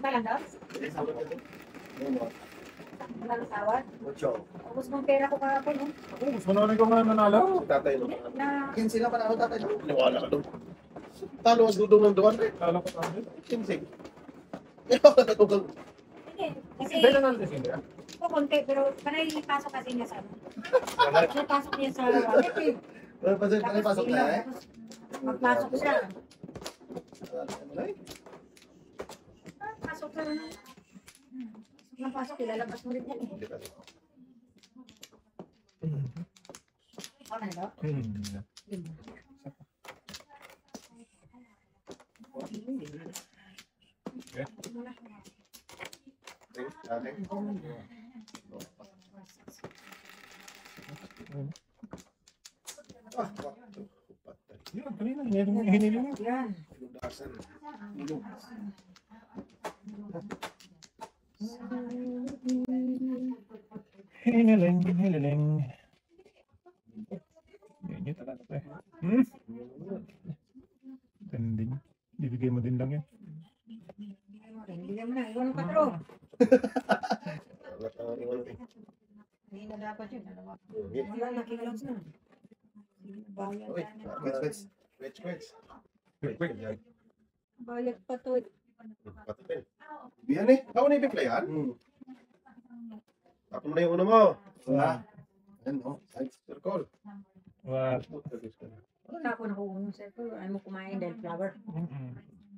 ba lang daw? Wala ng tawad? Ubus mong pera ko kahapon, no? Ako, mas manalig ko nga nanalo. Tatay no. Na, 15 na panalo tatay no. Niwala ka doon. Talo ang dudong ng duwan eh. Talo ko tayo. 15. Ikaw ka natugang. hindi. Kasi, Hindi na natin sila. po konti, pero panay pasok kasi niya sa ano. Napasok niya sa wallet eh. Pasok na eh. Tapos, magpasok siya. Pasok na. Pasok, ilalabas mo rin yan eh. Okay na daw? Yun, kanina, hinili mo. Yan. Hiniling. Yan yun talaga to eh. Tending. Bibigay mo din lang yan. Bigyan mo na, iwan ng patro. Hindi na dapat yun. Wala na, kinalogs na. Bayad na. Bayad pa to. Biyan eh. Ako na ibigla yan. Tapos mo na yung uno mo. Ayan o. Circle. Wow. Tapos na kung unong circle, ano mo kumain dahil flower.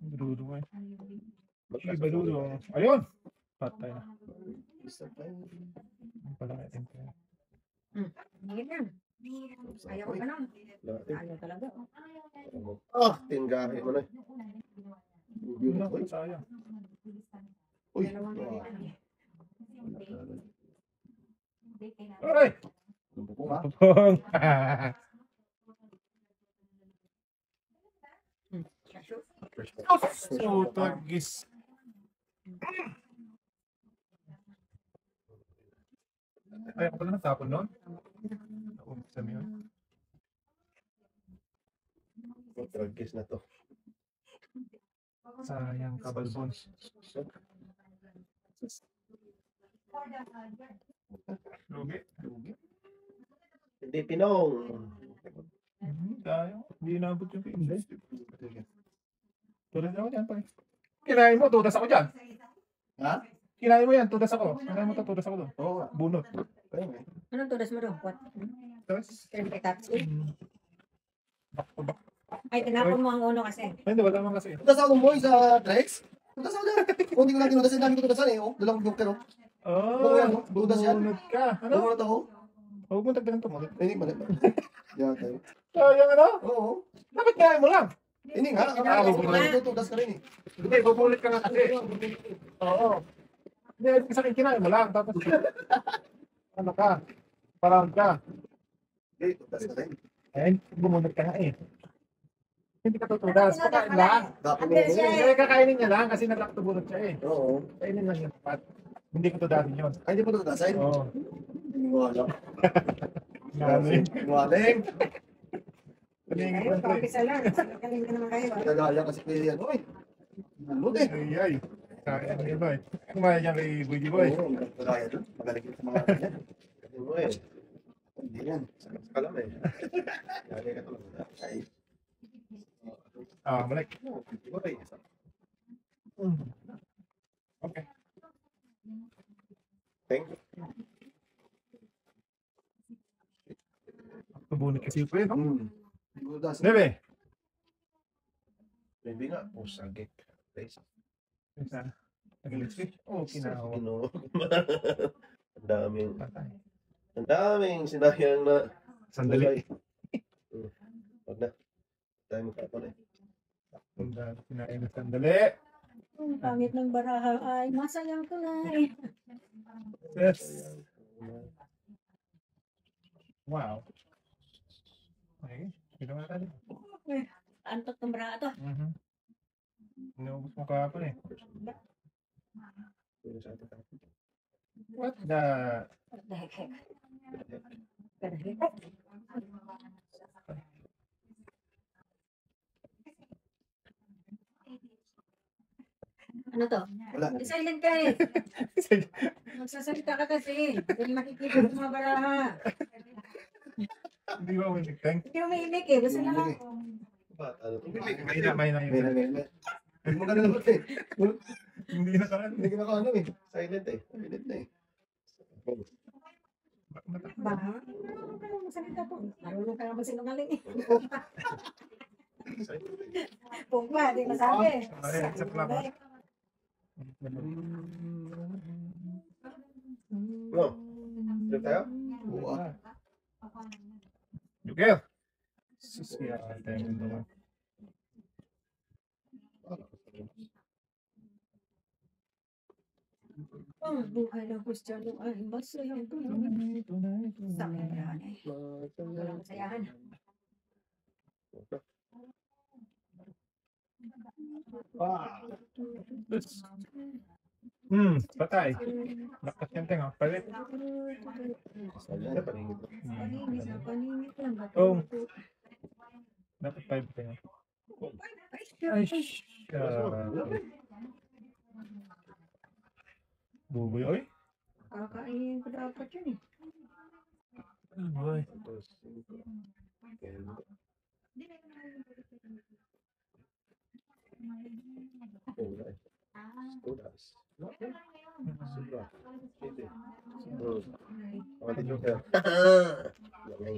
Badudo eh. Badudo. Ayun! Patay na. Ang pala natin ko. Hingit yan. Ayaw ko ganun. Ayaw talaga. Tinggahe mo na. Wala ko sayang. Uy. Ay! Lumpong ha? Pupong! So, tagis. Ay, ako pala natapon nun? Naumpisa mo yun. Tragis na to. Sayang kabalbons. Lugi. Hindi pinong. Tayo. Hindi inabot yung hindi. Tudas ako dyan, pare. Kinain mo, tudas ako dyan. Ha? Kinain mo yan, tudas ako. Kinain mo to, tudas ako doon. Oo. Bunot. Anong tudas mo doon? What? Tapos, Kaya kay Tatsi? back to back. Ay, tinapon mo ang uno kasi. Ay, hindi, wala naman kasi. Tudas ako boy sa Drex. Tudas ako dyan. Kung hindi ko lang tinudasin, dami ko tudasan eh. Dalang bunker oh. Oh, Tudas yan. bunot ka. Ano Ano? mo na ako? Huwag mo tagdagan to mo. Hindi, mali. Yan tayo. Sayang ano? Oo. Dapat kinain mo lang. Hindi nga. Tudas ka rin eh. Hindi, bubulit ka nga kasi. Oo. Hindi, sa akin kinain mo lang. Tapos, ano ka? Parang ka. Hindi, tudas ka rin. Eh, bumunot ka nga eh. Hindi ka tutudas. Pakain lang. Dapat mo yun. Hindi, kakainin niya lang kasi naglaktubunot siya eh. Oo. Kainin lang yung pat. Hindi ko tudasin yun. Ay, hindi mo tudasin? Oo. Wala. Galing. Waling. Galing. Ayun, kapisa lang. Galing ka naman kayo. Nagaya kasi kaya yan. Uy. Bulod eh. Ay, ay. Kaya ng iba eh. Kumain niya kay Buji Boy. Oo, nagaya doon. Magaling sa mga ganyan. Kasi mo eh. Hindi yan. Sakas ka lang eh. Lagi ka talaga. Ay. Ah, balik. Uy. Okay. Thank you. Tubunit kasi yung pre, no? Tudas. Bebe. Maybe nga. Oh, sagik. Place. Isa. Nag-electric. Oh, kinawa. Kinuha. Ang daming. Patay. Ang daming sinayang na. Sandali. Huwag na. Dami ka pa na eh. Ang dami kinain na sandali. Ang pangit ng baraha ay masayang tunay. Yes. Wow. Okay. Ginawa natin. Antot ng baraha to. Inaubos mo kahapon eh. What the? What the heck? What the heck? Ano to? Wala. Silent ka eh. Magsasalita ka kasi. Hindi makikita sa mga baraha. Hindi ba uminig, Teng? Hindi mo maimik eh. Basta lang. Ba't ano to? Mahina May yun. nangyayari. Hindi mo ganun naman eh. Hindi na ka Hindi ka nakaano eh. Silent eh. Silent na eh. Ba? Magsalita po. Marunong ka nga magsinungaling eh. Pumpa, di masabi. Ay, sa plaka. Bro, trip tayo? Oo ah. Joker! Susiya ka tayo naman. Ang buhay ng Kristiyano ay masayang tulong. Sa akin yan eh. Walang kasayahan. Patay. Lakas yung Teng, oh. Palit. Sayang, paningit. Paningit na paningit lang. Oh. Dapat 5 Teng, oh. Ay, buboy, oy. Kakainin ko dapat yun eh. Buboy. Sobra. Hindi. Pati Joker. Yay.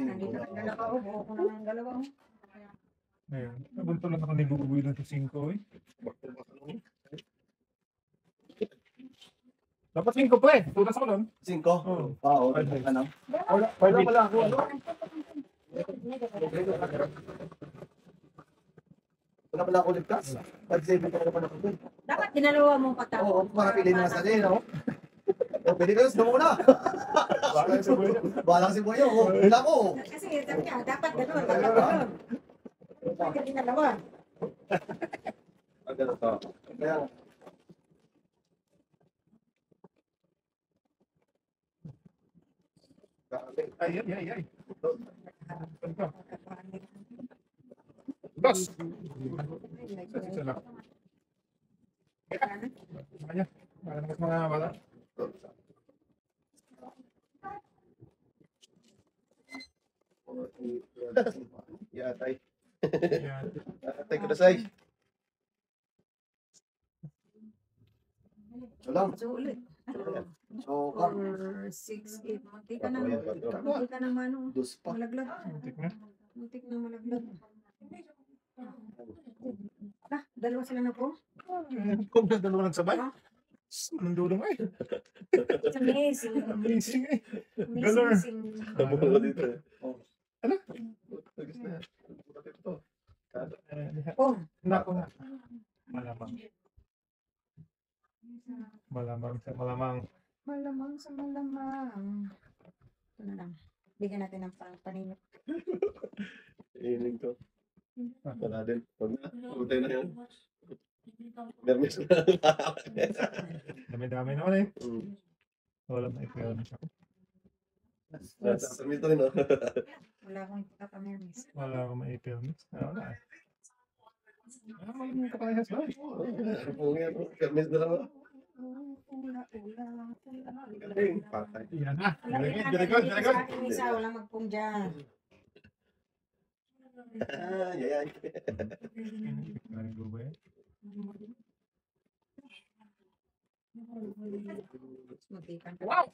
Nandito ang dalawa ko. Buo ko naman ang dalawa ko. Ngayon, nabunto lang ako ni buboy doon sa 5, oy. Dapat 5 pa eh. Tunas ako doon. 5? Oo. Oo. Five. Ano? Wala pala ako. Wala pala ako ligtas. 5-7 ka naman ako dun. Dapat dinalawa mong patao. Oo, makapili na sa din, no? O, pili ka na muna. Baka si buboy. Balang si Boyo. O, wala ko. Kasi sabi niya, dapat gano'n. Dapat gano'n. Dapat dinalawa. Ang gano'n to. Kaya, Ay, ay, ay, ay. Dos! Sa sila. Kaya, para naman mga bata. yeah, tay. Yan. Tay, kudasay. So lang. So ulit. So, 4, 6, 8. Munti ka na. Munti ka na mano. dos pa. Malaglag. Muntik na. Muntik na malaglag. Ah, dalawa sila na po. Kung na dalawa nagsabay. Nandulong eh. It's amazing. Amazing eh. Amazing. Tabo ko dito. Ano? Tagis na. Bakit ito? Oh, Nako nga. Malamang. Malamang sa malamang. malamang sa malamang. Ito na lang. Bigyan natin ng paninip. Iinig to. Wala din. Huwag na. Utay na yun. Nermis na. Dami-dami naman eh. Mm. Wala na ito yun. Nermis to rin, no? Wala akong kakamermis. Wala akong maipil. Wala eh. Malamang kaparehas ba? Nermis na lang, no? Ula. Galing. Patay. Yan na. Very good, very good, very good. Isa, walang magpong dyan. Yayay. Muntikan ka. Wow!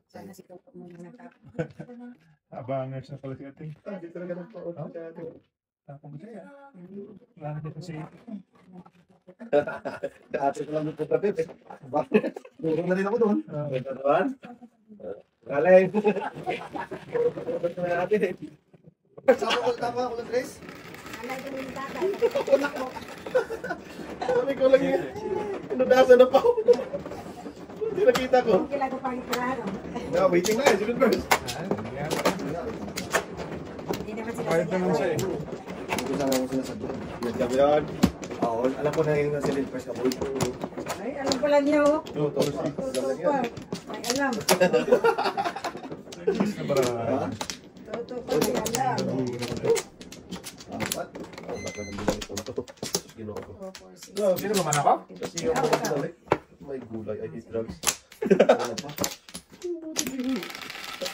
Sana si Toto mo na natapos. Abangers na pala si ating. Dito na ganun po. Tapong ko siya. Wala na dito si Ate ko lang dito tapit eh. Bakit? Durong na rin ako doon. Ito naman. Galing. Ito na natin eh. Tama ako ng Chris. Alay ko yung tatay. Sabi ko lang yun. Inudasan na pa ako. Hindi nakita ko. Kailan ko pang ikurado. Yeah, waiting na eh. Sige first. Hindi naman sila Kahit naman siya eh. Hindi na lang sila sa doon. Yan kami yan. Oo, alam ko na yung nasa first couple. Ay, alam ko lang niyo. No, tapos Toto pa. May alam. Ha? Toto pa, may alam. Apat? Oh, baka nang bilang ito. Ginoo ko. 4, 4, 6. So, sino ba man ako? Kasi yung mga balik, may gulay, I hate drugs. Ano pa?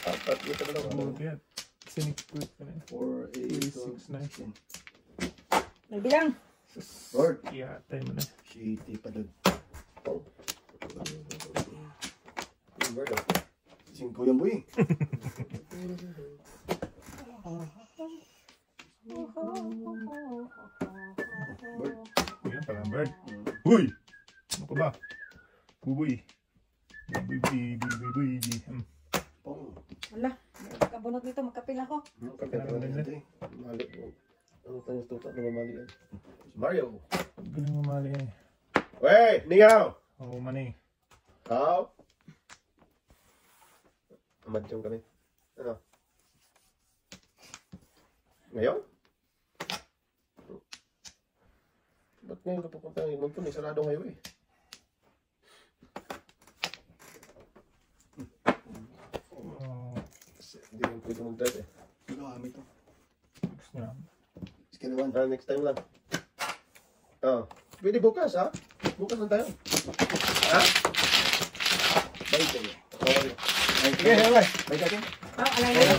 Apat, ito na lang. Buti yan. Sinikot ka na. 4, 8, 6, 9. 16. Nagbilang. Lord. Iyatay mo na. Shitty pa doon. Oh. Lord, 5 yung buhay. Yan pala, bird. Uy! Ano ka ba? Buboy. Buboy. Pong. Wala. Kabunot nito. Magkapil ako. Kapit na ito eh. Mali. Ano tayo tuta na mamali yan? Mario. Galing mamali yan eh. Wey! Ningaw! Oo, mani. How? Amadyong kami. Ano? Ngayon? Ba't ngayon ka pupunta ng Ilong? Sarado ngayon eh. Oo. Hindi lang pwede mag-drive eh. Ano kami to? Gusto niya. Scale 1. Next time lang. Oh. Pwede bukas ha? Bukas lang tayo. Ha? Balik kayo. Okay. Sige, sige, okay. Balik kayo. Oh, alay na.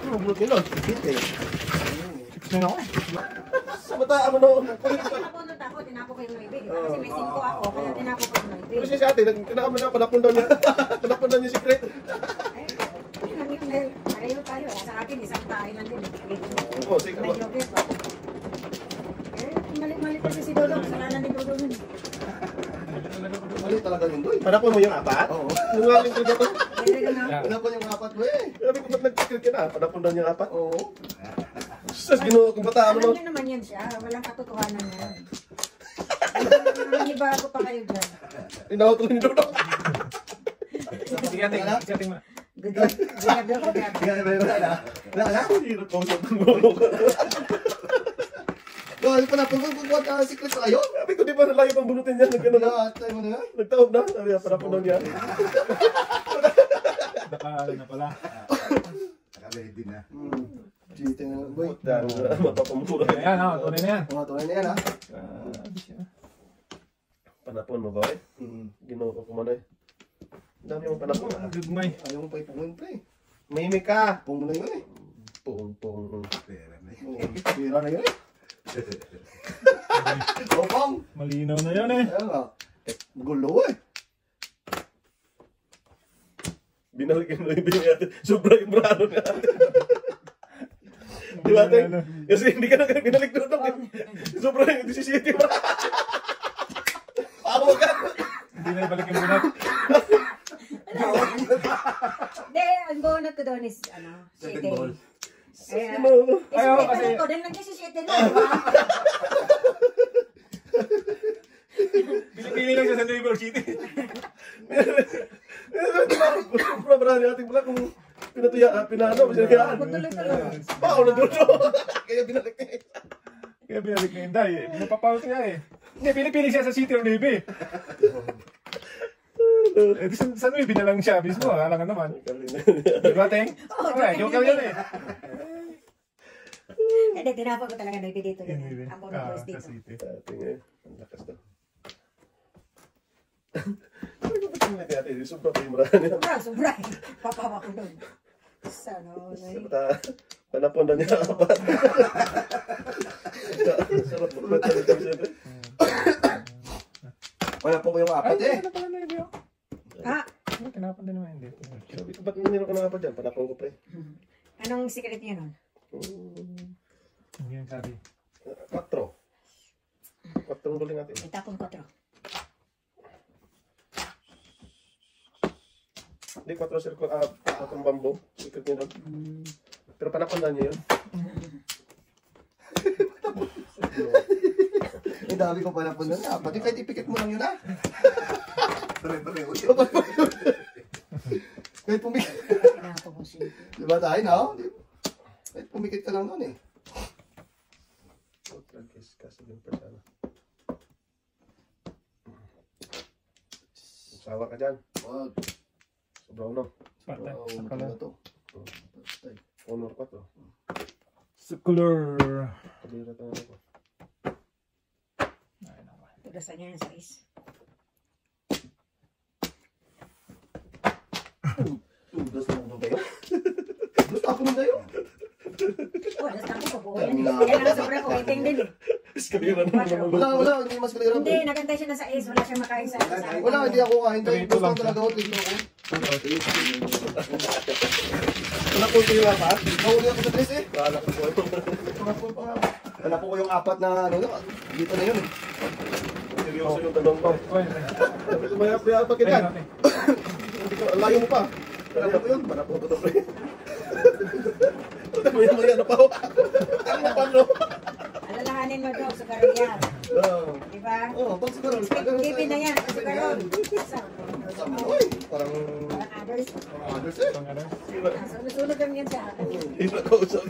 Ano, bulot nyo nun? Hindi. Gusto niya ako. Sa mata, ano no? Kabunot ako. Tinapo ko yung baby. Kasi may 5 ako. Kaya tinapo ko yung baby. Pero siya si ate, tinakaman na, panapon daw niya. Panapon daw niya secret. Pareho tayo. Sa akin, isang tayo lang din. Oo, sige ba? Medyo okay pa. Malit-malit kasi si Dodong. Salanan ni Dodong yun. Mali talaga yun doy. Panapon mo yung apat? Oo. Yung nga yung kanya to. Kaya na. Wala pa yung apat mo eh. Sabi ko, ba't nag-secret ka na? Panapon daw niya yung apat. Oo. Sus, ginoo, kung bata mo Alam no? niyo naman yan siya. Walang katotohanan yan. Nanibago pa kayo dyan. Tinawag ko ni Dodong. Sige, ating. Sige, ating mo. Good job. Good job. Good job. Wala na. Wala na. Hirap ko sa gulo ko. Ano pa na? Pagkukuha ka ng secret sa kayo? Sabi ko, di ba nalayo pang bunutin niya? Nagkano na? Wala. Tayo mo na yan. Nagtaob na? Sabi niya, panapon daw niya. Nakalo na pala. Naka-ready na. Cheating na lang boy. Dan, mapapamura. Ayan, ha. Tunay na yan. Mga tunay na yan ha. Grabe siya. Panapon mo ba eh? Ginoo ko kumano eh. Ang dami mong panapon. Gagmay. Ayaw mo pa ipungon pre. Mimik ka! Pung mo na yun eh. Pung. Oo. Pira na yun eh. Oo pong. Malinaw na yan eh. Ayan nga. Gulo eh. Binalikin mo yung binigyan. Sobrang brano nga. Di ba ate? Kasi hindi ka na binalik doon. Sobrang yung 17 mo. Ako ka! Hindi na ibalik yung bunat. Hindi, ang bonus ko doon is, shitting. Kaya, Ayaw, kasi- ko, dahil nag-shitting na. Pili lang siya sa River City. Sobrang brano yung ating pala kung pinano, masinagayaan. Tuloy-tuloy. Pao na doon. Kaya binalik niya. Kaya binalik na Inday eh. Napapawag niya eh. Hindi, pinipili siya sa City or Navy. Eh, di sa Navy na lang siya. Mismo, alam ka naman. Di ba, Teng? Okay, joke lang yan eh. Hindi, tinapa ko talaga na dito. Navy. Ang bonus Sa dito. City. Ating eh. Ang lakas to. Sabi ko, ba't yung laki ate? Sobrang timrahan niya. Sobra. Papawa ko doon. Sana, Panapon na niya apat. Sarap mo ba talaga siyempre? Wala po ko yung apat eh. Ano pala Navy oh? Ha? Ano, tinapan din naman hindi. Sabi ko, ba't nilaro ka na apat dyan? Panapon ko pre. Anong secret niya nun? Hindi yan sabi. 4. 4 guling natin. Itapon 4. Hindi, 4 circle, 4 bamboo. Secret niya doon. Pero panapon na niya yun. Eh dami ko pala po nun. Pati kahit ipikit mo lang yun ah. Kahit pumikit. Tinapon ko siya. Diba tayo no? Kahit pumikit ka lang nun eh. Kasi yung persona. Sawa ka dyan. Wag. Sobrang no. Patay. Oh, Sa ano color. to? Patay. Honor 4. Sa color. Kalira tayo ako. Ay, naku. Tudasan niya yung sais. Tudas na mo kayo? Tudas ako na kayo? Oh, alas ako po po. Yan ang sobrang kumiting din eh. Kalira na naman. Wala, hindi mas kalira. Hindi, nagantay siya na sais. Wala siyang makain sa Wala, hindi ako kain. Ito lang Gusto talaga ako. Tignan ko. Wala po kayo apat? Nahuli ako sa tres eh. Wala po po. Wala po ko yung apat na ano. Dito na yun eh. Seryoso yung tanong ko. Oy, Maya pa kita. tingnan natin. Hindi ko, layo mo pa. Wala po yun. Para po ito. Ano pa ho? Ano pa no? Alalahanin mo daw sa karayar. Diba? Oo, pag siguro. Tipin na yan. Sa karon. Uy, parang Parang others. others eh. Pang ano? Sunod-sunod kami yan sa akin. Hindi na ko usap.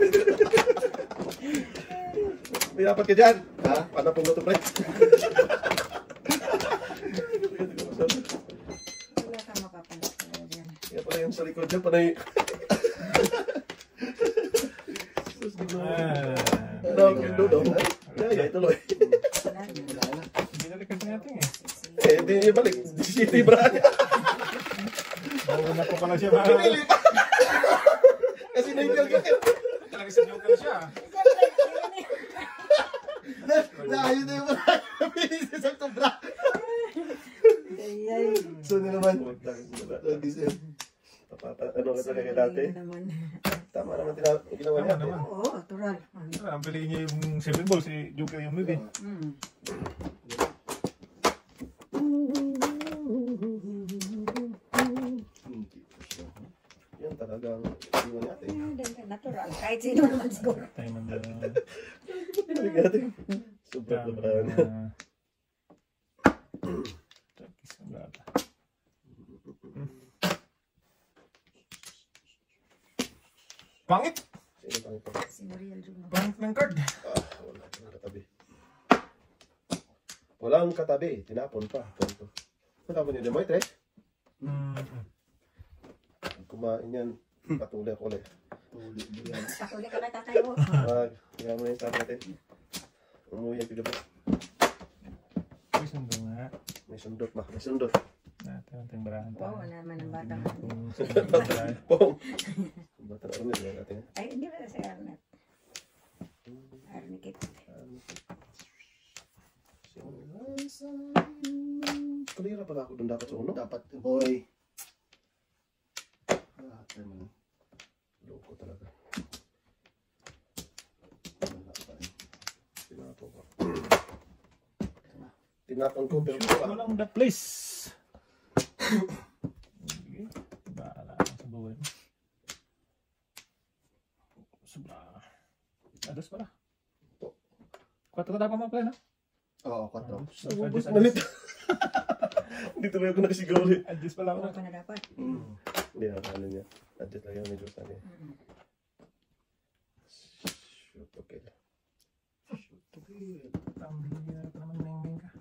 May dapat ka dyan. Ha? Paano pong ito, pre? Wala kang makapalit dyan. Kaya pala yung sa likod dyan, panay... Sus, di ba? Dodo. Yeah, tuloy. Binalik kasi natin eh. Eh, hindi niya balik. City, brad. Mauna po pala siya mga... Pinili pa. Kasi naingal ka. Talaga sa joker siya. Ayun na yung mga pinili sa tubra. So na naman. Ano ka talaga dati? Tama naman ginawa niya. Tama naman. Oo, natural. Ang piliin niya yung 7 ball, si Joker yung movie. Yan talagang iwan natin. Natural. Kahit sino naman siguro. Tayo man doon. Balik natin. Super naman. Turkish na brata. Pangit! Sino pang ito? Si Muriel Juno. Pangit ng card. Wala kang katabi. Walang katabi. Tinapon pa. Punto. Tinapon niyo Demoy, tre? Kumain yan. Patuloy ako ulit. Patuloy ka na tatayo. Kaya mo yung sa natin. Umuwi ang tigabi. Uy, sundo nga. May sundot ba? May sundot. Natin ang timbrahan Wow, wala naman ang batang. Pong! Bata na ulit natin. Ay, hindi ba si Arnett? Arnikit. Kalira pala ako doon dapat sa uno. Dapat, boy. Loko talaga. Tinapon ko. Tinapon ko pero Walang the place. Sige. Bahala ka sa buhay mo. Sobra. Ados pala. 4 na dapat mga play, no? Oo, 4. ubus malit. Hindi tuloy ako nakasigaw ulit. Adjust pala ako. Wala ka na dapat. Hindi na ano niya. Adjust lang yung medyo sa niya. Shoot, okay lang. Tambing na naman nengeng ka.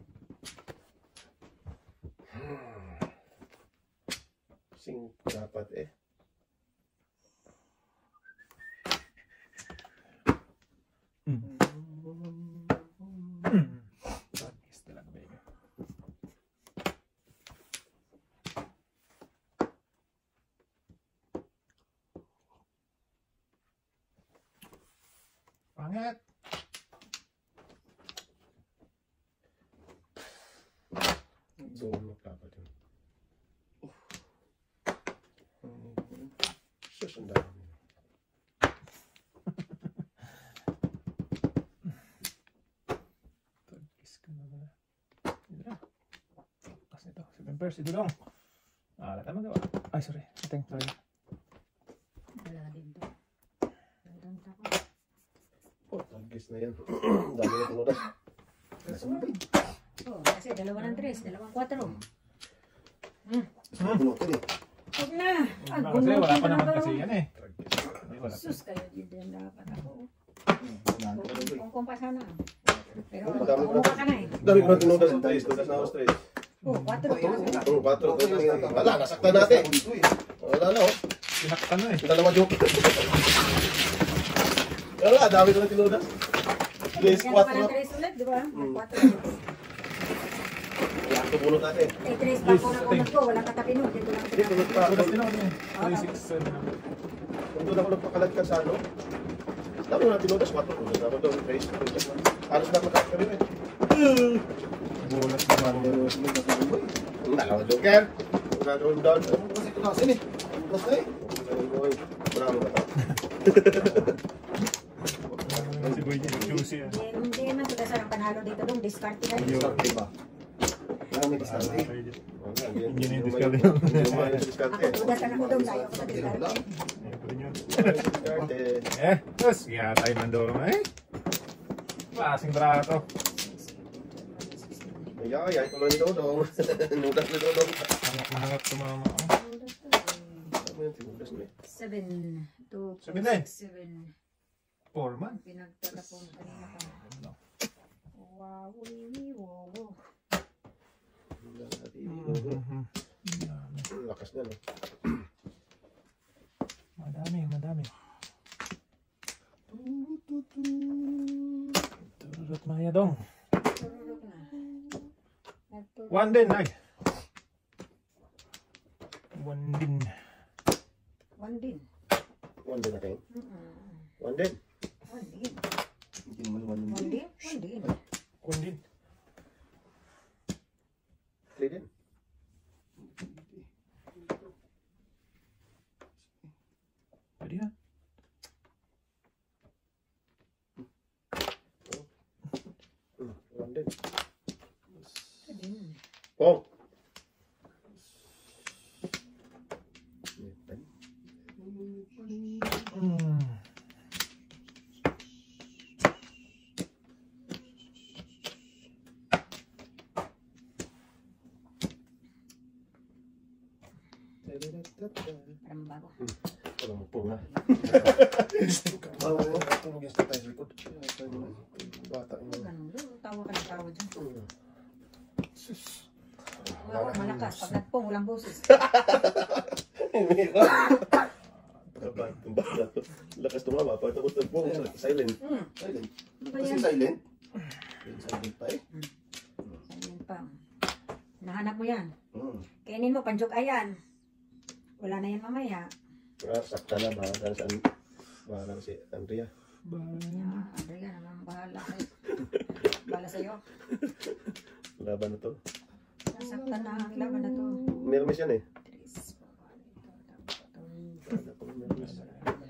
Sing dapat eh. Practice talaga, baby. Pangit. Doon dapat yun. Susundan. Kiss ka na ba? Hindi na. Kasi ito. 7 pairs. Ito lang. Wala tama gawa. Ay, sorry. Ating, sorry. Wala din to. Nandun ako. Oh, tagis na yan. Dami na tunudas. Oh, kasi 2 ng 3, 2 4. Bunutin eh. Huwag na. Kasi wala pa naman kasi yan eh. Hindi, wala pa. Sus, kayo din dapat ako. Kung kumpasa na. Pero Madami ko umuha ka na eh. Dami ko na tinudas. Tudas na ako straight. Oh, 4. Oh, 4. Wala, nasaktan natin. Wala na oh. Pinaktan na eh. Dalawa joke. Wala, dami ko na tinudas. Tres, Yan pa quattro. ng tres ulit, di ba? Hmm. 4. Kaya ito bunot natin. Eh, tres pa po na punod ko. Walang katabi nun. Dito lang Hindi, bunot pa. Tulas din ako niya. 3, 6, 7. Kung doon ako nagpakalagkad sa ano, dami na pinudas, 4 ko. Dapat doon, face. Halos na makakari na. Bulat naman. Nakawad joker. Wala doon down. Ano kasi tunasin eh? Tunas na eh. Marami ba ito? Si Boy G, juicy ah. Hindi naman sila sa panalo dito dong. Discard na. Discarte ba? Wala may discarte. Yun yung discarte. Discarte. Ako, tudas na ako dong. Tayo ko sa discard. Discarte. Tapos, tayo Mandoro na eh. Klaseng brato. Ay, tuloy ni Dodong. Nudas ni Dodong. Hangat tumama. Ano yung tinudas mo eh? 7, 2, 7 na eh. 7. 4 man. Pinagtatapon kanina pa. Wow, wow. Lakas na no? Madami. Turut maya dong. Tururok na. 1 din ay. 1 din. 1 din. One din natin. Mm-mm. One din. 1 din. Hindi naman one 1 din. 1 din. 1 din. Three din. Pwede yan. One din. 1 din. Pong! Parang bago. Ano mo pong ha? Oo. Tulog yung tayo sa likod. Bata yun. Ganun. Tawa ka ng tawa dyan. Hmm. Wow, malakas. Pag nagpong, walang boses. Lakas tumama. Pag tapos nagpong, silent. Silent. Ano ba Kasi yan? silent. Silent pa eh. Silent pa. Nahanap mo yan. Kainin mo, panjuk ayan. Wala na yan mamaya. Sakta na ba? Dahil saan? Bahala si Andrea. Andrea naman bahala. Bahala sa'yo. Laban na to. Nasaktan na ang laban na to. Nermis yan eh.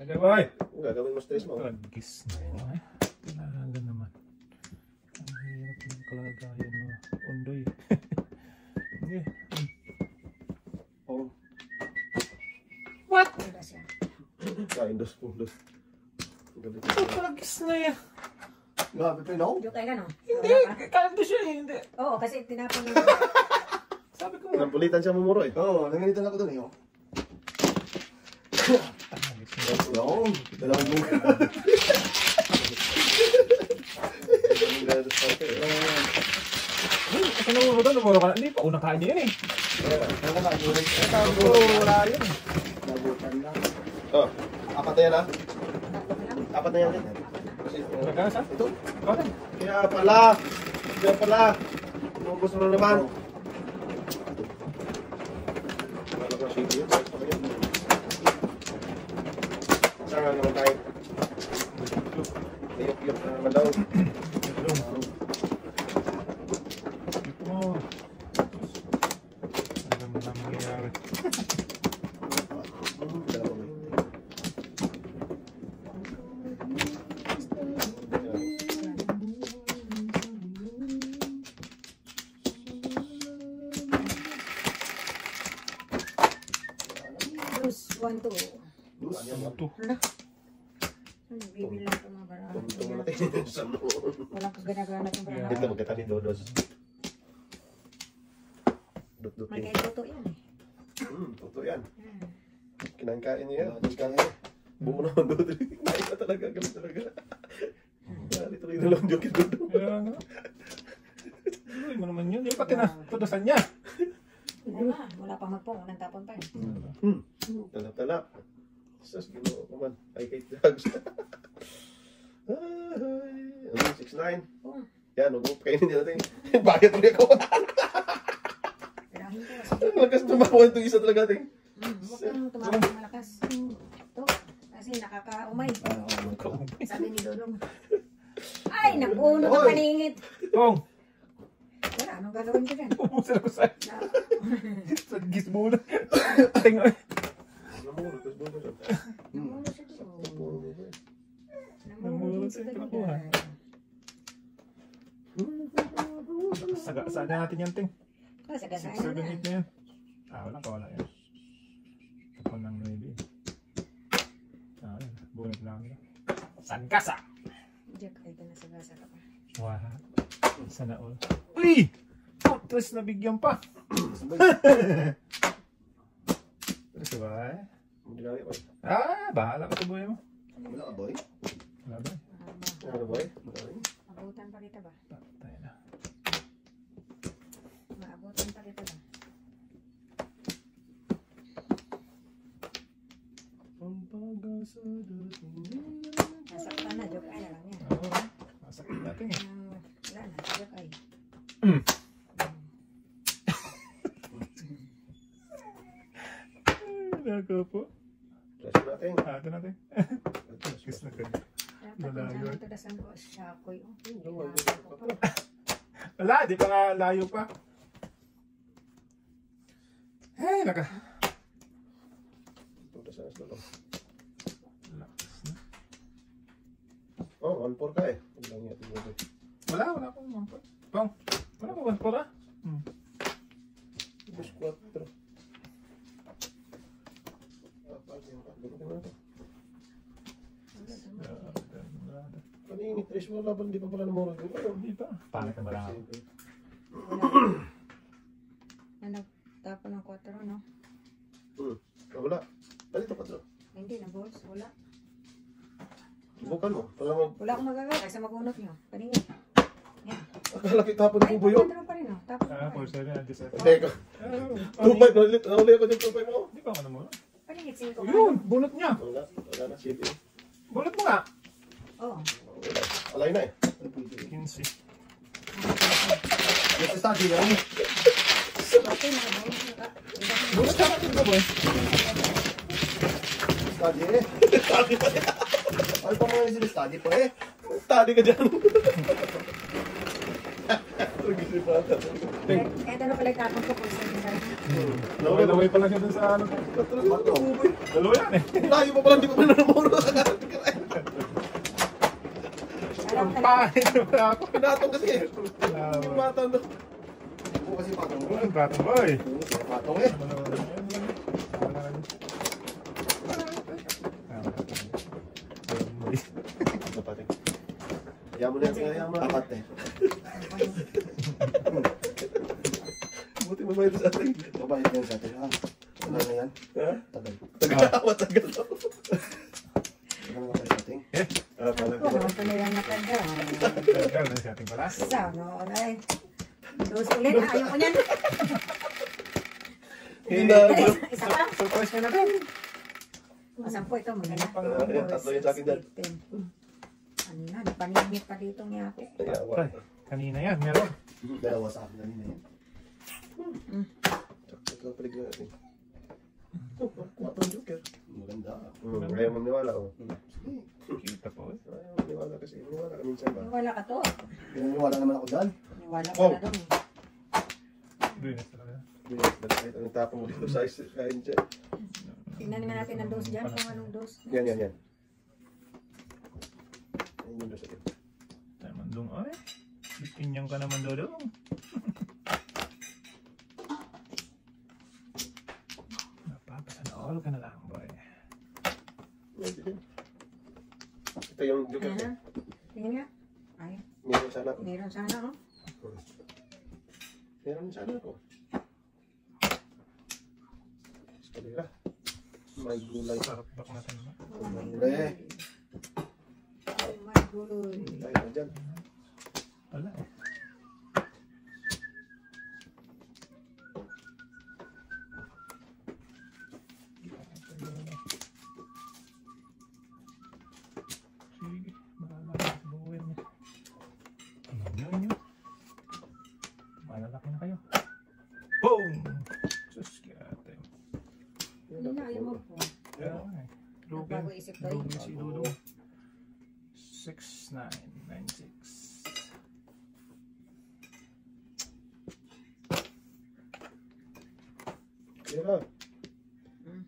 Nagaway. Kung gagawin mo stress mo. Kalagis na yun eh. Talaga naman. Ang hirap ng kalagayan mga undoy. Okay. Oh. What? Wala siya. Kain dos pundos. Kalagis na yan. Grabe pa no? Joke ay gano'n. Hindi. Kalagis siya eh. Hindi. Oo, kasi tinapon mo. Sabi ko. Napulitan siya mumuro eh. Oo, nanganitan ako dun eh. Oh. Oo, dalawang buka. Kasi namuro doon. Namuro ka na. Hindi pa. Unang kain niya yun eh. Ano ka, gulit. Wala yun. Nabutan lang. Oh, apat na yan ha? Apat na yan din. Nagkasa? Ito? Okay. Kaya pala. Kaya pala. Kung gusto mo naman. Wala ko sige yun. Saan nga naman tayo? Iyok-iyok na naman daw. Ito mo. Alam mo na mangyayari. Dalawa ba? Bruce, 1, 2. Ito. Bibilang ko mga barang. Tumutong mo natin. Saan mo? Walang kagana-gana itong barang. Dito magkata ni Dodos. Dut-dut May yun. kay Toto yan eh. Totoo yan. Hmm. Kinangkain niya yan. Kinangkain. Bumo naman doon. Kain na talaga. Galit talaga. Tuloy na lang joke doon. Kaya nga. Ay mo naman yun. Yung pati na tudusan niya. Wala pang magpong. Unang tapon pa eh. Talap-talap. Sus, ginoo ko man. Ay, kay drugs. Ay, 6'9". Hindi natin. Bakit ulit ako? Tirahin ko kasi. Ang lakas tumawa itong isa talaga natin. Huwag kang tumawag ng malakas. Ito. Kasi nakakaumay. Sabi ni Dodong. Ay, naku, nakapaningit. Tong! Wala, anong gagawin ko dyan? Pupusin ako sa'yo. Na- Sa gis mo na. Ting, ay. Namulot siya doon. Namulot Namulot siya siya, doon. kinukuha. Saan na natin yan, Ting? Kasi 6, kasain 7, na. 8 na yan. Wala ka, wala yan. Tapon ng 9. Yan, bunit lang. Sangkasa! Jack, ay pinasagasa ka pa. Wow. Sana all. Uy! Tres na bigyan pa. Tres ba eh? Bahala ka sa buhay mo. Wala ka, boy? Wala ba? Ano boy? Maabutan pa kita ba? Tayo na. Maabutan pa kita ba? Nasaktan na, Jack, ay na lang yan. Oo. Masakit natin eh. Wala na, Jack, ay. Nako po. Kasi natin. Ito natin. Kiss na kayo. Dapat Malayo. yung tadasan ko, siyakoy. Wala, di pa nga layo pa. Hey, naka. Punta sa nasa loob. Lakas na. Oh, 1-4 ka eh. Ang lang yan, tingnan. Wala akong mampa. Pong, wala akong mampa. Bus 4. Kanini, Trish, wala ba? Hindi pa pala namurag. Hindi pa. Paano ka ba lang? Na nagtapo ng 4, no? Wala. Dito, 4. Hindi, na balls, wala. Subukan mo. Para mag... Wala akong magagawa kasi mag-unot nyo. Kanina. Yan. Akala kita po ng Ay, kubo yun. 4 pa rin, no? Tapo pa rin. 4-7, anti-7. Teka. 2-5 na ulit. Nahuli ako dyan 2-5 ako. Hindi pa ako naman. Paningit 5 ka. Yun, bunot niya. Wala na. Sige. Bunot mo nga. Oo. Alay na eh. 15. Yes, study, yan. Okay, nakabawas na ka. Bunot ka natin ba, boy? Study, eh. Study pa eh. Ano pa mga sila study pa, eh? Study ka dyan. Nagisip pa ata. Kahit ano pala itapon ko kung saan saan. Laway pala siya dun sa ano. Dalawa yan eh. Layo pa pala. Hindi pa pala namurag. Alam ka lang. Pahit na ako. Pinatong kasi eh. Yung bata na. Ako kasi patong ko. Ang batang boy. Patong, eh. Ano pa rin? Kaya mo na yan. Kaya mo na. Apat, eh. Buti mabayad sa atin. Mabait yan sa atin, ha? Ano na yan? Ha? Tagal. Matagal na. Ano na kayo sa atin? Pala Ako naman pa nilang natanda. Gano'n na siya ating palas. Isa, no? Alay. Dos ulit. Ayaw ko niyan. Isa pa. Surprise ka na rin. Masampo ito. Maganda. Ayan, tatlo yun sa akin dyan. Ano na, napaningit pa dito ng yate. Ay, kanina yan, meron. Dalawa sa akin kanina yan. Ito ang paligyan natin. Kwatong joker. Maganda. Ayaw mo maniwala oh. Kita po eh. Ayaw mo maniwala kasi. Maniwala ka minsan ba? Wala ka to. Pinaniwala naman ako dyan. Wala ka na doon. Bilis talaga. Kahit anong tapo mo dito sa kain dyan. Tingnan naman natin ang dos dyan. Kung anong dos. Yan. Yan yung doon sa akin. Tayo mandong ay. Bikinyang ka naman dodong. Napapasana all ka na lang boy. Ito yung joker. Ayan. Tingnan nga. Ay, Meron sana ako. meron sana, oh. Meron sana ako. Eskalera. May gulay. Sarap bak natin ba? Oh my Bre. Oh my God. Tayo na dyan. Wala eh. Sige, bahala ka sa buhay niya. Ano yun? Boom! Sus, kaya tayo. Hindi na, ayaw mo po. Kaya nga eh. Lugi. Nagbago isip ko eh. Lugi si Dudong. 6996. Yun lang. Hmm.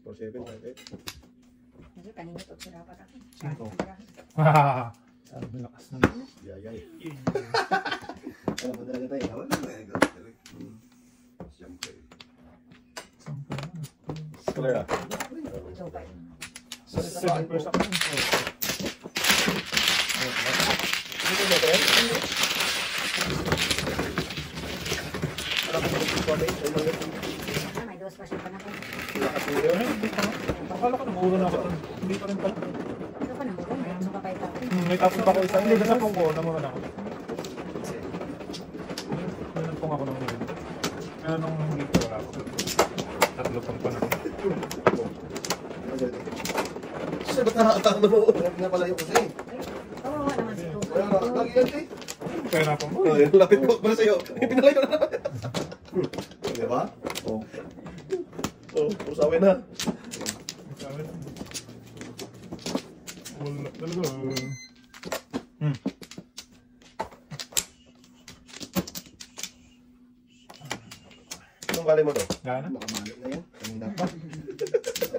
4758. Kasi kanina to, sirapat ako. Cinco. Sirapat. Hahaha. Sabi lakas na. Yayay. Ano ba talaga tayo? Wala na eh. Siyempre. Sampo na. Ano yan? So, pa. 7% ako. Dito ba ito? Ano ko sa May dos pa siya pa na po. Hindi pa. Akala ko nabulo na ako. Hindi pa rin pala. Ano pa na mo? May ano ka pa ito? May tapon pa ako isa. Hindi, nasa pong ko. Namuha na ako. May nampong ako ng mga. Kaya nung hindi ko wala ako. Tatlo pang pa na. Siya ba't nakakatawa na mo? Wala pala yung kasi. Oo, naman si Tuko. Wala na. Lagi yan eh. Kaya na po. Oh, yung lapit ko pala sa'yo. Pinalayo na. Di ba? Oo. Oh, usawin na. Sabi na. Wala talaga. Anong galing mo to? Gana? Makamali na yan. Kanina pa.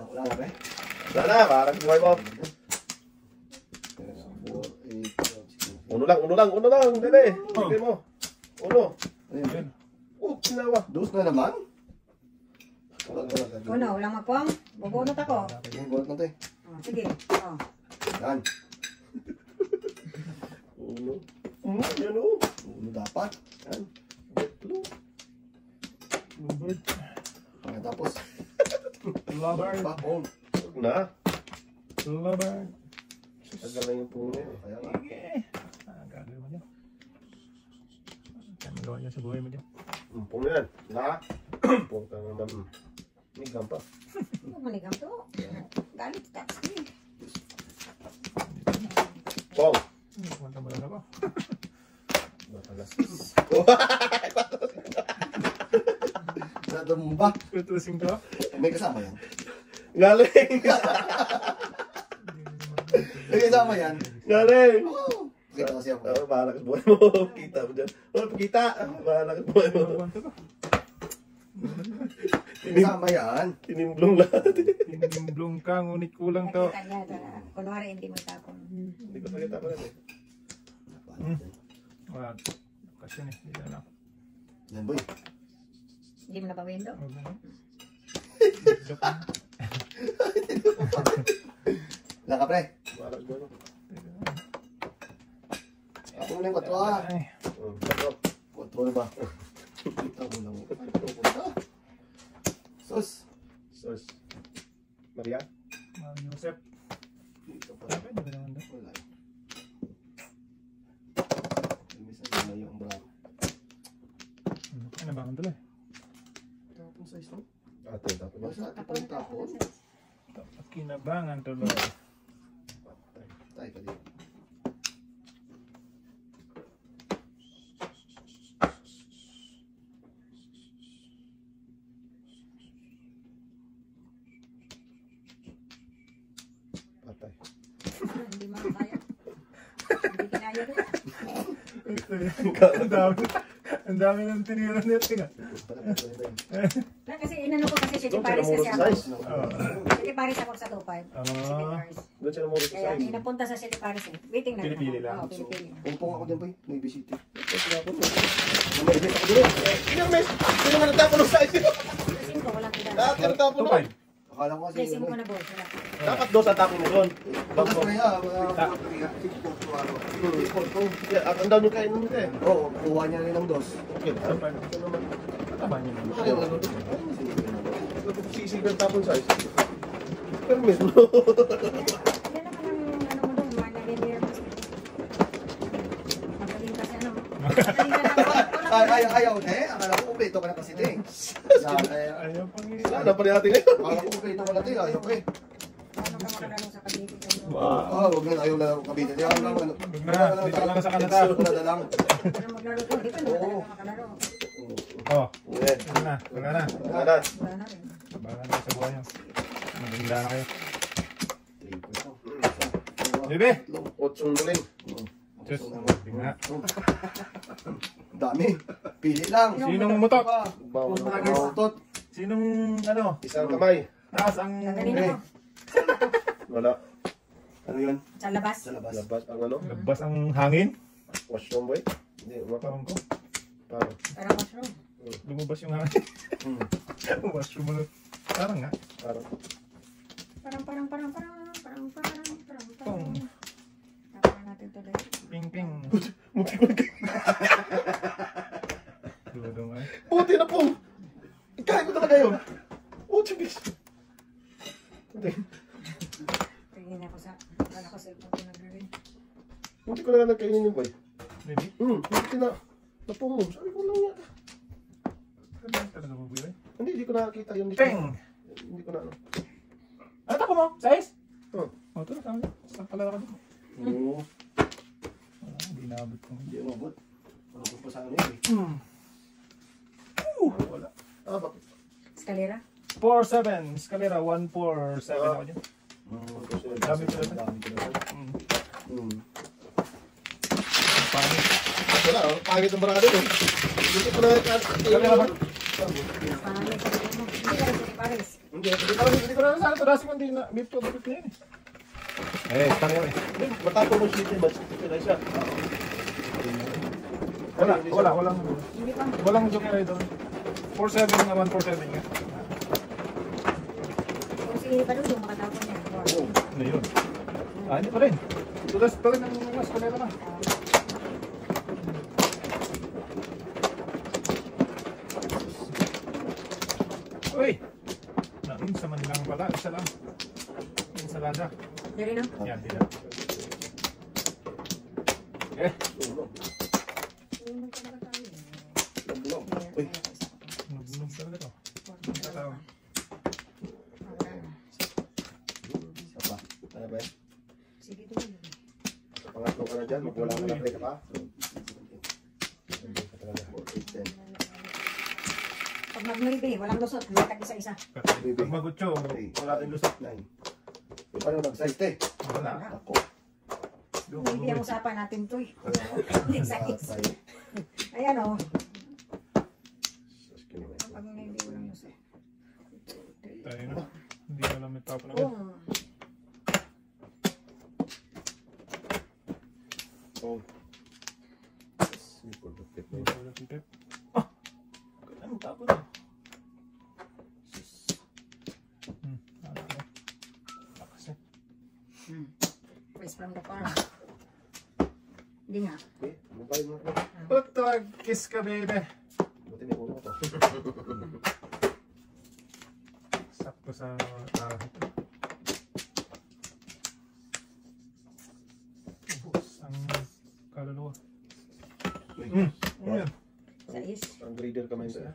Wala na ba eh? Wala na, parang buhay mo. 4, 8, Uno lang, dali. Sige mo. Uno. Ayun. Ayun. Oh, sinawa. Dos na naman? Wala. Uno, walang mapong. Bubunot ako. Yung bulot na to eh. Oh, sige. Oh. Yan. Uno. Yan o. Ulo dapat. Yan. Tatlo. Bluebird. Pagkatapos. Lovebird. Bakon. Huwag na. Lovebird. Tagal na yung puno eh. Kaya nga. Sige. Gagawin mo dyan. Kaya magawa dyan sa buhay mo dyan. Puno yan. Na. Punta naman. Migam pa. Huwag maligam to. Galit tax eh. Pong. Punta mo lang ako. Matalas. Natumba. Tutusin ko. May kasama yan. Galing. May kasama yan. Galing. Oo. Kita kasi ako. Oh, bahala ka sa buhay mo. Kita mo dyan. Oh, pagkita. Bahala ka sa buhay mo. Punta ko. May kasama yan. Tinimblong lahat. Tinimblong ka, ngunit kulang to. Nakita niya. Kunwari, hindi mo tapon. Hindi ko nakita pa rin eh. Wala. Kasi yun eh. Hindi na lang. Yan boy. Hindi mo na pa window. Huwag na. Lang ka pre. Bahala ka sa buhay mo. Ako muna yung 4 ah. Ay. Tatlo. 4 na ba? Ako lang. Sus. Sos. Maria. Joseph. Dito pa. Sabi, hindi naman daw. Wala. Minsan yun na yung bravo. Ay, nabangon tuloy. Tapon size no? Ate, tapos na. Basta tapon tapon. Kinabangan tuloy. Tay ka dito. Patay. Hindi mo kaya. Hindi kinaya rin. Ang dami ng tinira nito nga. Lang kasi inano ko kasi City Doon Paris sila kasi muro ako. size. City Paris ako sa 2.5. City Paris. Doon sila muro sa Kaya size. inapunta sa City Paris eh. Waiting na. Pinipili lang. Oo, pinipili. Pumpong ako din boy. May bisita. May ibig ako doon. Sino may? Sino man natapon ng size? Kasi ko walang kita. Lahat ka natapon na. 2.5. Akala ko kasi Blessing yun ko boy. na boss. Wala. Dapat dos ang tapon mo doon. Bagas ko na yan. At ang daw nyo kain nito eh. Oo, kuha niya rin ng dos. Okay na. Ito naman. Tama niyo naman. Ayaw nga doon. Sisig ng tapon size. Pero mismo. Yan naman ang ano mo doon. Managerial mo. Magaling kasi ano. Magaling ka na. Ayaw eh. Akala ko kumpleto ka na kasi din. Ayaw pang Sana pa rin natin ngayon. Akala ko kumpleto ka na din. Ayaw ko eh. Ano ka makalaro sa pag-ibig ko. Ah, huwag na. Ayaw na lang kabita. Ayaw lang. Dito ka lang sa Canada. Wala na lang. Pero maglaro ko. Dito na talaga makalaro. Oh, Yan. wala na. Wala na. Wala na. Wala na rin. Bahala na sa buhay nyo. Maganda na kayo. 3 points. Bebe! 8 galing. Diyos. Tingnan. Dami. Pili lang. Sinong mutok? Bawtot. Sinong ano? Isang kamay. Taas ang... Kanina mo. Wala. Ano yun? Sa labas. Sa labas. Labas ang ano? Labas ang hangin. Washroom boy. Hindi, umaka. Parang ko. Parang. Parang mushroom. Lumabas yung hangin. Hmm. Washroom mo. Parang nga. Parang. Parang. Pong. Tapos natin tuloy. Ping ping. Dudo nga. Puti na po! Kaya ko talaga yun. Puti bis. Tingin ako sa... Wala ko cellphone ko nag-ring. Hindi ko na nagkainin yung boy. Baby? Hindi na. Napungo. Sabi ko lang yata. Talaga mo buhay? Hindi ko nakakita yun. Ping! Hindi ko na ano. Ano tako mo? Size? Oh. Oh, ito na tama. Saan pala ka doon? Oo. Hindi naabot ko. Hindi umabot. Ano pa sa ano yun eh. Wala. Ah, bakit? Eskalera. 4-7. Escalera 1-4-7 ako dyan. Dami ko na. Dami ko na. Pangit. Wala, oh. Pangit ang barado eh. Hindi ko na Escalera ba? Pangit sa tingin mo. Hindi ka rin sa Paris. Hindi ko na sana tudasin kung hindi na beef to beef na yan eh. Escalera eh. Matapos mo shooting ba? Shooting na siya. Walang Hindi pa. walang joke na doon. 4-7 na 1-4-7 nga. Kung si Paludong makatapon niya. Ano yun? Ah, hindi pa rin. Tudas pa rin ang escalera na. Uy! Nain sa Manilang pala. Isa lang. Ensalada. Dari na. Yan, dito. Eh, Uy. nabulong talaga to. Ang tatawag. Isa pa. Ano ba yan? Sige tuloy. Pangatlo ka na dyan. Wala ka na ka pa. Pag mag-milbe, walang lusot. Latag isa-isa. Pag magutyo, wala tayong lusot. 9. Paano nag-size te? Wala. Ako. Hindi ang usapan natin to eh. Hindi size. Ayan o. Pag milbe, walang lusot. Tayo na. Hindi na lang may tapon agad. Oh. Ah! Anong tapon na? Ano ba? Lakas eh. Praise from the farm. Hindi nga. Okay, ano ba yun? Pagtawag, kiss ka baby. Buti may ulo ko. Sakto sa ahit. Ubus ang kaluluwa. Ano yan? Sais. Ang breeder kamay sa.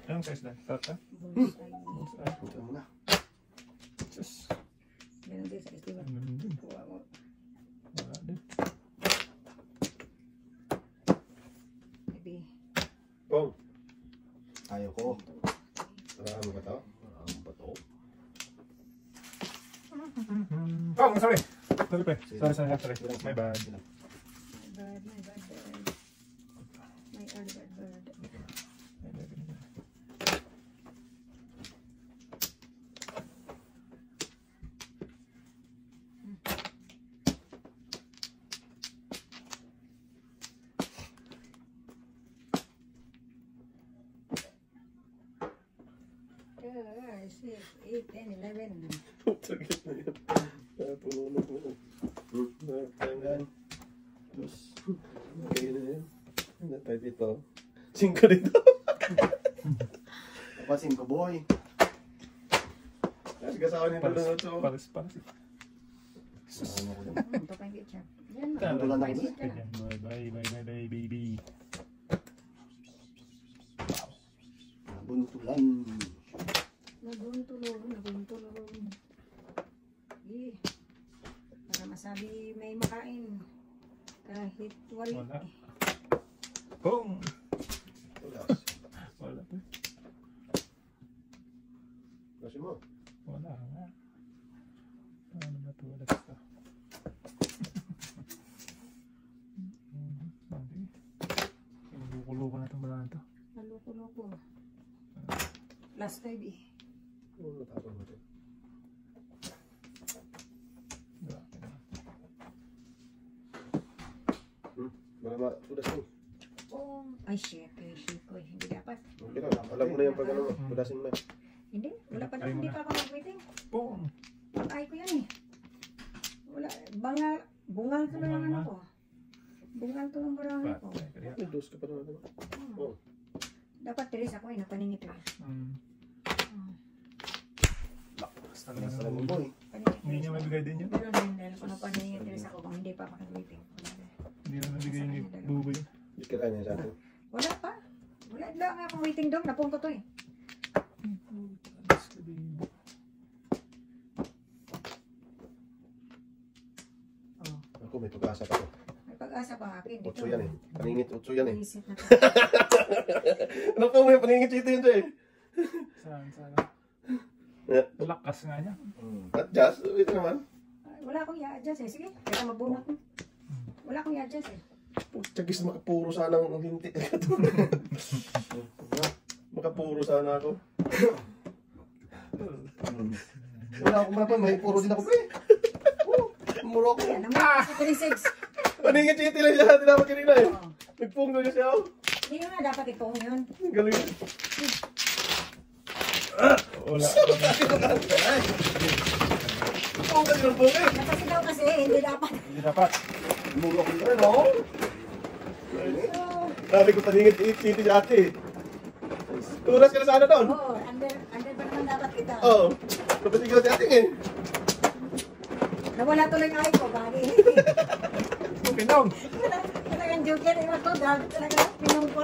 Anong size na? Tata? Bullseye. Ito muna. Just. Ganun din sa estiban. Ano din? Wala din. Maybe. Pong. Ayaw ko. Ano ba ito? Ang bato. Oh, sorry. Sorry pe. Sorry. My bad. My bad. My early bird. Five, 6, 8, 10, 11. Sakit na yun. Puno na puno. Tangan. Okay na yun. Ano tayo dito? 5 dito. Papasin ko, boy. Kasi kasama nito na ito. Paris. Ano ko yun? Ito pa yung picture. Yan. Tulan na Picture kita. na. Bye, baby. Buntulan. Naguntulong. Eh, para masabi may makain. Kahit wala. Wala. Boom! po. Last 5 eh. Tapos mo ito. Marama, tudas mo. Oh, ay shit, ko. Hindi dapat. Okay lang, alam mo na yung pag ano, tudasin mo na. Hindi, wala pa hindi pa ako nag-waiting. Boom. Pag-ay ko yan eh. Wala, bungal to lang ano ko. Bungal to lang barang ko. May dos ka pa naman. Oh. Dapat tiris ako eh, napaningit eh. Basta Basta lang lang yung mo eh. Hindi niya mabigay din yun. Pero din dahil kung napaningit tiris ako kung hindi pa ako nag-waiting. Hindi mo nabigay ni Buboy. Hindi ka kanya sa atin. Wala pa. Wala lang akong waiting doon. Napunto to eh. Ako may pag-asa pa to. May pag-asa pa akin. Dito. Utso yan eh. Paningit, utso yan eh. Naisip na to. Ano po may paningit dito yun eh. Saan? Yeah. Lakas nga niya. Adjust, ito naman. Wala akong i-adjust eh. Sige, kaya mabunot mo. Wala akong i-adjust eh. Tsagis makapuro sana ang hinti. Makapuro sana ako. Wala akong mapa, may puro din ako pre. Muro ako. Kaya naman, si 36. Paningit chiti lang siya, tinapag kanina eh. Nagpunggo niya siya ako. Hindi nga dapat ipong yun. Galing. Wala. Punggo kasi ng punggo eh. Napasigaw kasi, hindi dapat. Hindi dapat. Muro ako rin no? Sabi ko paningit chiti si ate. Turas ka na sana doon. Oo, under ba naman dapat kita? Oo. Napasigaw si ate eh. Nawala tuloy ang ay ko, bagay. Pinong. Talagang joker, iwan ko, dahil talaga pinong ko.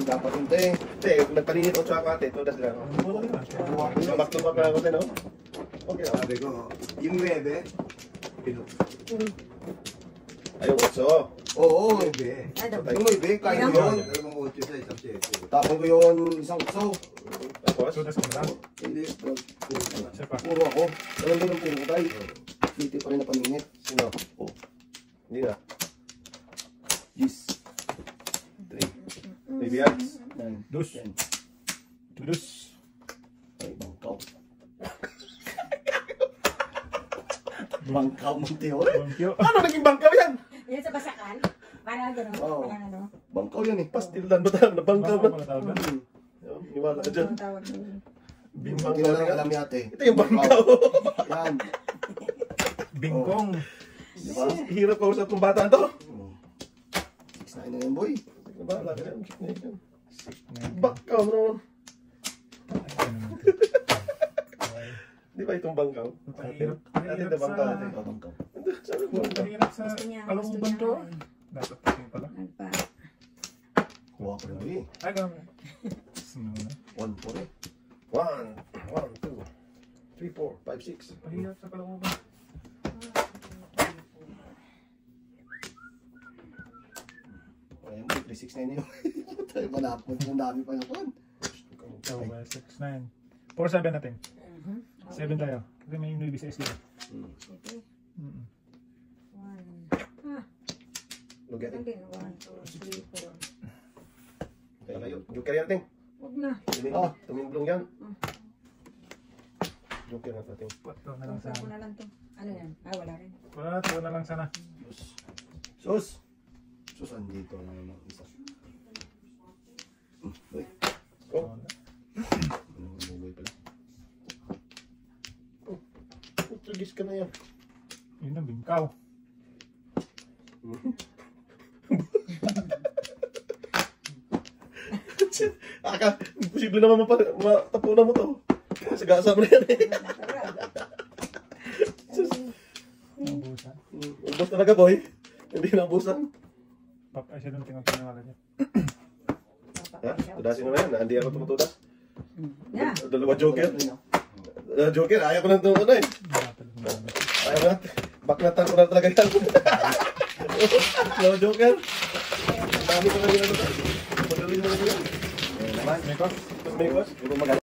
Dapat hindi eh. Hindi, nagpaningit ako sa ate. Turas lang. Wala na. Mamak-tumak na ako din no? Okay lang. Sabi ko, yung 9, pino. Ayaw utso. Oo, 9. Ay, dapat. Yung 9, kaya Ayun. yun. Dalawang 8 sa isang 7. Tapon ko yun isang utso. Tapos? Sudas mo lang. Hindi, Siya pa. Puro ako. Alam mo yung puro tayo. City pa rin na paningit. Sino? Oh. Hindi na. Yes. 3. Maybe X. 9. Dus. Dus. Ay, bangkaw. Bangkaw mo, Teo. Thank you. Ano naging bangkaw yan? Yan sa basakan. Parang gano'n. Oo. Parang ano. Bangkaw yan eh. Pastilan ba tayo? Nabangkaw Bangkaw na. pala tawag. Iwala ka dyan. Ang tawag doon. Bingkong. Hindi na lang alam ni ate. Ito yung bangkaw. Yan. Bingkong. Diba? Hirap ko sa itong bata to. 6-9 na yan, boy. Bahala ka dyan. Bangkaw bro. Di ba itong bangkaw? Ate na bangkaw ate. Babangkaw. Sabi ko bangkaw. Mahirap sa Gusto niya. kalungban to. Dapat kasi pala. Nagpa. Kuha ko rin, boy. Ay, gano'n. Sino na? 1 po rin. 1, 2, 3, 4, 5, 6. Mahirap sa kalungban. Ayan, boy, 3-6-9 yun. Tayo malapot. Ang dami pa yung So, 6-9. 4-7 natin. 7 tayo. Kasi may newbie sa SDA. Sige. Mm-mm. 1. Ah, Lugat yan eh. din. 1, 2, 3, 4. Kaya kayo. Joker yan, Ting. Huwag na. Tumimblong yan. Joker na Ting. Ito na lang Tumpok ko sana. na lang to. Ano yan? Ah, wala rin. Wala, ito na lang sana. Sus! Sus, andito na naman isa. Boy, Oh, ano boy pala? Portuguese ka na yan. Yun ang bingkaw. Imposible naman matapunan mo to. Sagasa mo na yan eh. Nabusan. Ubus talaga boy. Hindi na ubusan. Ay, siya doon tingnan ko na wala niya. Ha? Tudasin mo na yan. Hindi ako tumutudas. Yeah. Dalawa Joker. Joker, ayaw ko na ito ano eh. Ayaw ko na. Baknatan ko na talaga yan. Dalawa Joker. Dami ko na ginagawa. Magaling mo na yan. Mekos. Mekos.